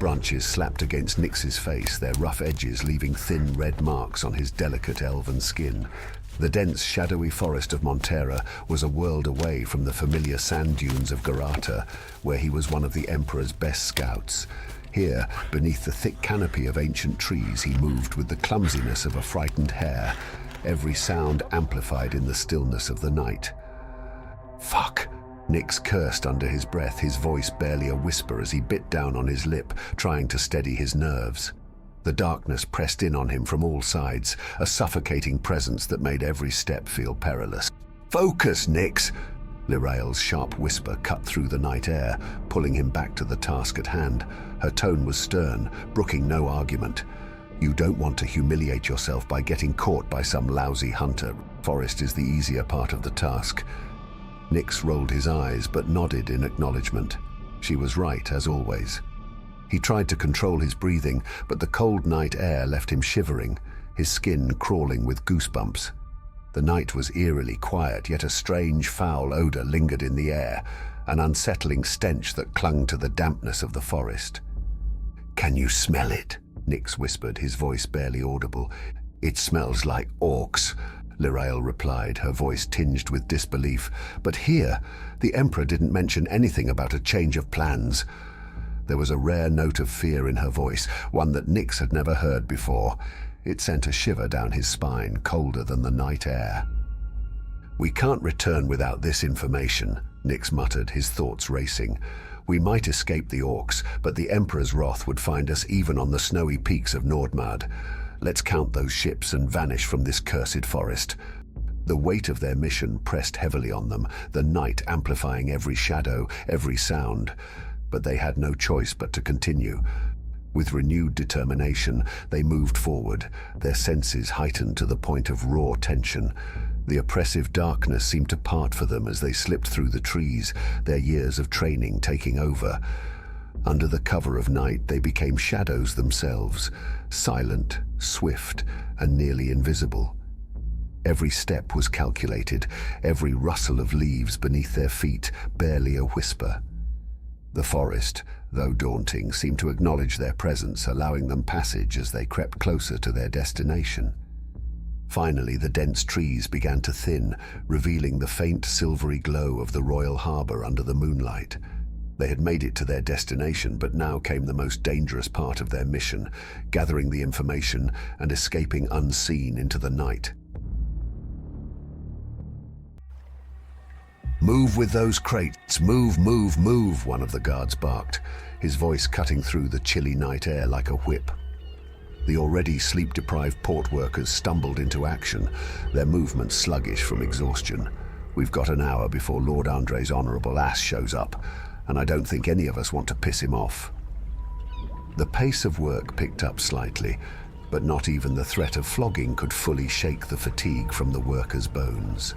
branches slapped against Nyx's face, their rough edges leaving thin red marks on his delicate elven skin. The dense, shadowy forest of Montera was a world away from the familiar sand dunes of Garata, where he was one of the Emperor's best scouts. Here, beneath the thick canopy of ancient trees, he moved with the clumsiness of a frightened hare, every sound amplified in the stillness of the night. "Fuck!" Nyx cursed under his breath, his voice barely a whisper as he bit down on his lip, trying to steady his nerves. The darkness pressed in on him from all sides, a suffocating presence that made every step feel perilous. "Focus, Nyx!" Lirael's sharp whisper cut through the night air, pulling him back to the task at hand. Her tone was stern, brooking no argument. "You don't want to humiliate yourself by getting caught by some lousy hunter. Forest is the easier part of the task." Nyx rolled his eyes but nodded in acknowledgement. She was right, as always. He tried to control his breathing, but the cold night air left him shivering, his skin crawling with goosebumps. The night was eerily quiet, yet a strange, foul odor lingered in the air, an unsettling stench that clung to the dampness of the forest. "Can you smell it?" Nyx whispered, his voice barely audible. "It smells like orcs," Lirael replied, her voice tinged with disbelief. But here, the Emperor didn't mention anything about a change of plans. There was a rare note of fear in her voice, one that Nyx had never heard before. It sent a shiver down his spine, colder than the night air. "We can't return without this information," Nyx muttered, his thoughts racing. "We might escape the orcs, but the Emperor's wrath would find us even on the snowy peaks of Nordmad. Let's count those ships and vanish from this cursed forest." The weight of their mission pressed heavily on them, the night amplifying every shadow, every sound. But they had no choice but to continue. With renewed determination, they moved forward, their senses heightened to the point of raw tension. The oppressive darkness seemed to part for them as they slipped through the trees, their years of training taking over. Under the cover of night, they became shadows themselves, silent, swift, and nearly invisible. Every step was calculated, every rustle of leaves beneath their feet barely a whisper. The forest, though daunting, seemed to acknowledge their presence, allowing them passage as they crept closer to their destination. Finally, the dense trees began to thin, revealing the faint silvery glow of the royal harbor under the moonlight. They had made it to their destination, but now came the most dangerous part of their mission, gathering the information and escaping unseen into the night. "Move with those crates, move, move, move," one of the guards barked, his voice cutting through the chilly night air like a whip. The already sleep-deprived port workers stumbled into action, their movements sluggish from exhaustion. "We've got an hour before Lord Andre's honorable ass shows up, and I don't think any of us want to piss him off." The pace of work picked up slightly, but not even the threat of flogging could fully shake the fatigue from the workers' bones.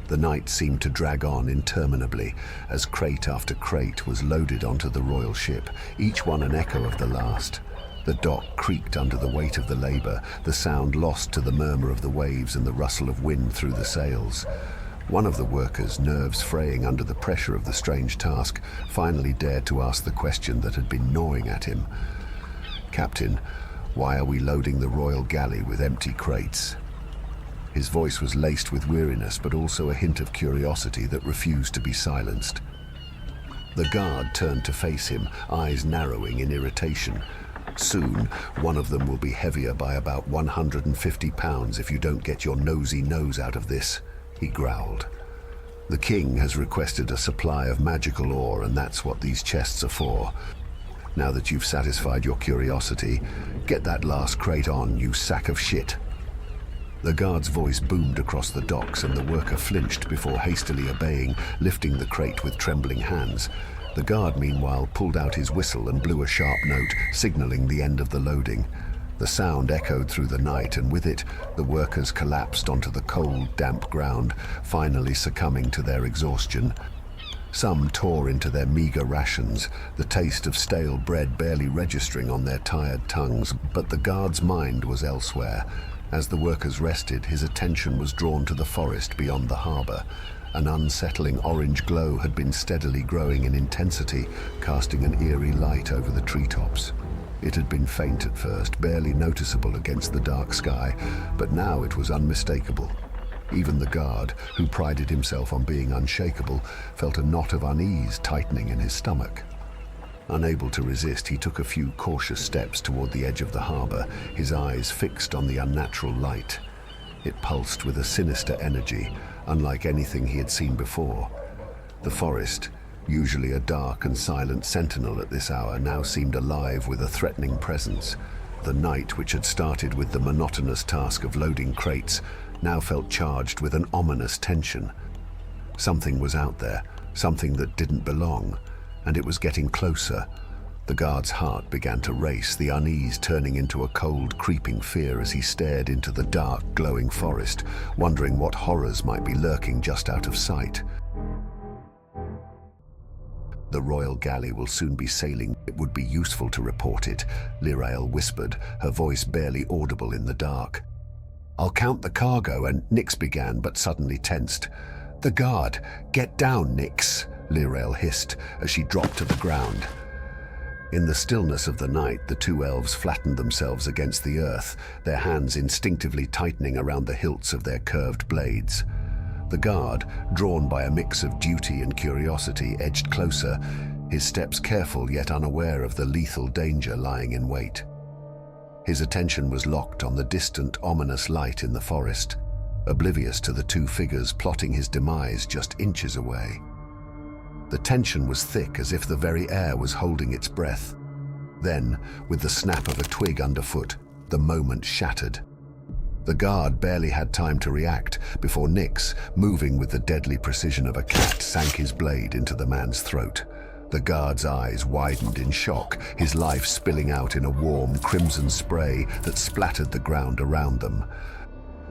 The night seemed to drag on interminably as crate after crate was loaded onto the royal ship, each one an echo of the last. The dock creaked under the weight of the labor, the sound lost to the murmur of the waves and the rustle of wind through the sails. One of the workers, nerves fraying under the pressure of the strange task, finally dared to ask the question that had been gnawing at him. "Captain, why are we loading the royal galley with empty crates?" His voice was laced with weariness, but also a hint of curiosity that refused to be silenced. The guard turned to face him, eyes narrowing in irritation. "Soon, one of them will be heavier by about 150 pounds if you don't get your nosy nose out of this," he growled. "The king has requested a supply of magical ore, and that's what these chests are for. Now that you've satisfied your curiosity, get that last crate on, you sack of shit." The guard's voice boomed across the docks, and the worker flinched before hastily obeying, lifting the crate with trembling hands. The guard, meanwhile, pulled out his whistle and blew a sharp note, signaling the end of the loading. The sound echoed through the night, and with it, the workers collapsed onto the cold, damp ground, finally succumbing to their exhaustion. Some tore into their meager rations, the taste of stale bread barely registering on their tired tongues, but the guard's mind was elsewhere. As the workers rested, his attention was drawn to the forest beyond the harbor. An unsettling orange glow had been steadily growing in intensity, casting an eerie light over the treetops. It had been faint at first, barely noticeable against the dark sky, but now it was unmistakable. Even the guard, who prided himself on being unshakable, felt a knot of unease tightening in his stomach. Unable to resist, he took a few cautious steps toward the edge of the harbor, his eyes fixed on the unnatural light. It pulsed with a sinister energy, unlike anything he had seen before. The forest, usually a dark and silent sentinel at this hour, now seemed alive with a threatening presence. The night, which had started with the monotonous task of loading crates, now felt charged with an ominous tension. Something was out there, something that didn't belong, and it was getting closer. The guard's heart began to race, the unease turning into a cold, creeping fear as he stared into the dark, glowing forest, wondering what horrors might be lurking just out of sight. "The royal galley will soon be sailing. It would be useful to report it," Lirael whispered, her voice barely audible in the dark. "I'll count the cargo," and Nyx began, but suddenly tensed. "The guard! Get down, Nyx!" Lirael hissed as she dropped to the ground. In the stillness of the night, the two elves flattened themselves against the earth, their hands instinctively tightening around the hilts of their curved blades. The guard, drawn by a mix of duty and curiosity, edged closer, his steps careful yet unaware of the lethal danger lying in wait. His attention was locked on the distant, ominous light in the forest, oblivious to the two figures plotting his demise just inches away. The tension was thick, as if the very air was holding its breath. Then, with the snap of a twig underfoot, the moment shattered. The guard barely had time to react before Nyx, moving with the deadly precision of a cat, sank his blade into the man's throat. The guard's eyes widened in shock, his life spilling out in a warm, crimson spray that splattered the ground around them.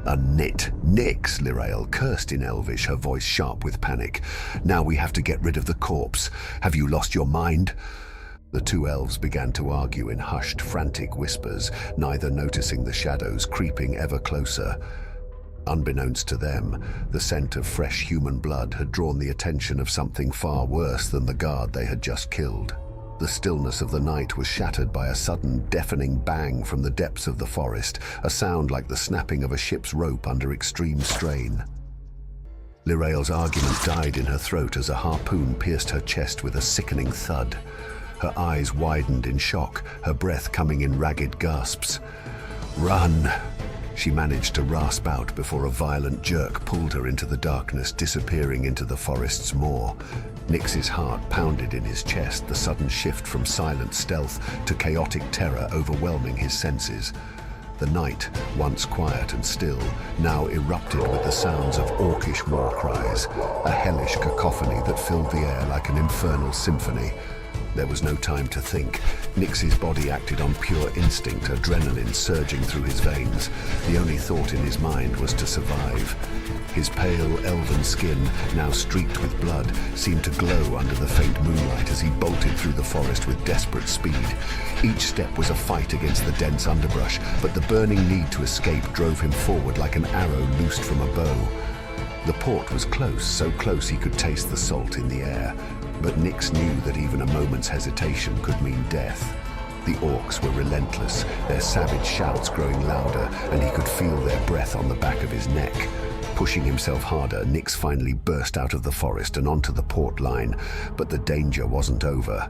"A nit! Nyx!" Lirael cursed in Elvish, her voice sharp with panic. "Now we have to get rid of the corpse. Have you lost your mind?" The two elves began to argue in hushed, frantic whispers, neither noticing the shadows creeping ever closer. Unbeknownst to them, the scent of fresh human blood had drawn the attention of something far worse than the guard they had just killed. The stillness of the night was shattered by a sudden, deafening bang from the depths of the forest, a sound like the snapping of a ship's rope under extreme strain. Lirael's argument died in her throat as a harpoon pierced her chest with a sickening thud. Her eyes widened in shock, her breath coming in ragged gasps. "Run!" she managed to rasp out before a violent jerk pulled her into the darkness, disappearing into the forest's maw. Nyx's heart pounded in his chest, the sudden shift from silent stealth to chaotic terror overwhelming his senses. The night, once quiet and still, now erupted with the sounds of orcish war cries, a hellish cacophony that filled the air like an infernal symphony. There was no time to think. Nyx's body acted on pure instinct, adrenaline surging through his veins. The only thought in his mind was to survive. His pale, elven skin, now streaked with blood, seemed to glow under the faint moonlight as he bolted through the forest with desperate speed. Each step was a fight against the dense underbrush, but the burning need to escape drove him forward like an arrow loosed from a bow. The port was close, so close he could taste the salt in the air. But Nyx knew that even a moment's hesitation could mean death. The orcs were relentless, their savage shouts growing louder, and he could feel their breath on the back of his neck. Pushing himself harder, Nyx finally burst out of the forest and onto the port line, but the danger wasn't over.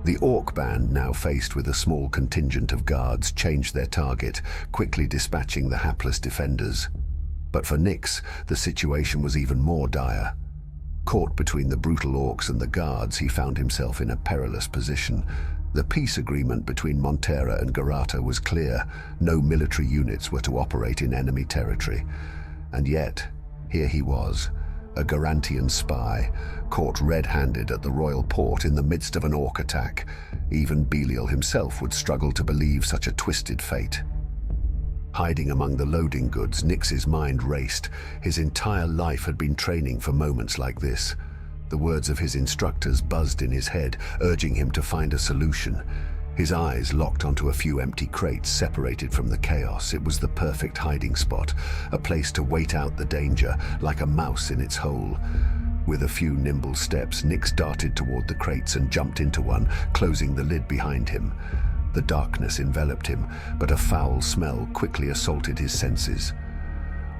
The orc band, now faced with a small contingent of guards, changed their target, quickly dispatching the hapless defenders. But for Nyx, the situation was even more dire. Caught between the brutal orcs and the guards, he found himself in a perilous position. The peace agreement between Montera and Garata was clear. No military units were to operate in enemy territory. And yet, here he was, a Garantian spy, caught red-handed at the royal port in the midst of an orc attack. Even Belial himself would struggle to believe such a twisted fate. Hiding among the loading goods, Nyx's mind raced. His entire life had been training for moments like this. The words of his instructors buzzed in his head, urging him to find a solution. His eyes locked onto a few empty crates separated from the chaos. It was the perfect hiding spot, a place to wait out the danger, like a mouse in its hole. With a few nimble steps, Nyx darted toward the crates and jumped into one, closing the lid behind him. The darkness enveloped him, but a foul smell quickly assaulted his senses.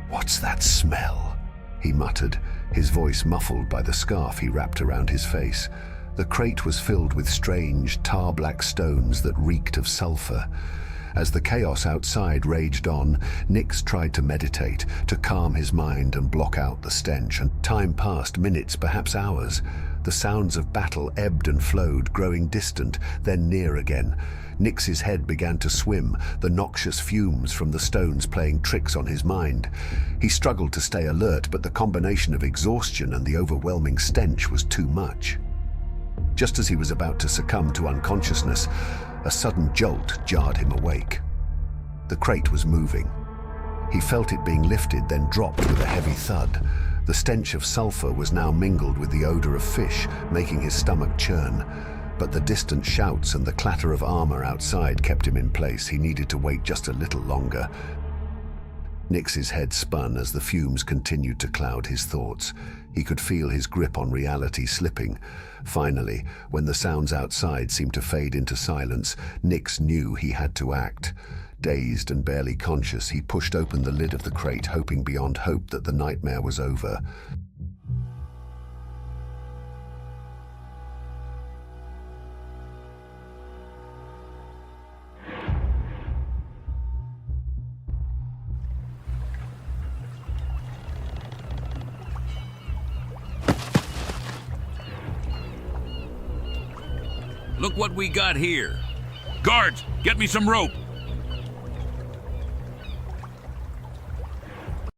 "What's that smell?" he muttered, his voice muffled by the scarf he wrapped around his face. The crate was filled with strange, tar-black stones that reeked of sulfur. As the chaos outside raged on, Nyx tried to meditate, to calm his mind and block out the stench, and time passed, minutes, perhaps hours. The sounds of battle ebbed and flowed, growing distant, then near again. Nyx's head began to swim, the noxious fumes from the stones playing tricks on his mind. He struggled to stay alert, but the combination of exhaustion and the overwhelming stench was too much. Just as he was about to succumb to unconsciousness, a sudden jolt jarred him awake. The crate was moving. He felt it being lifted, then dropped with a heavy thud. The stench of sulfur was now mingled with the odor of fish, making his stomach churn. But the distant shouts and the clatter of armor outside kept him in place. He needed to wait just a little longer. Nyx's head spun as the fumes continued to cloud his thoughts. He could feel his grip on reality slipping. Finally, when the sounds outside seemed to fade into silence, Nyx knew he had to act. Dazed and barely conscious, he pushed open the lid of the crate, hoping beyond hope that the nightmare was over. Look what we got here. Guards, get me some rope.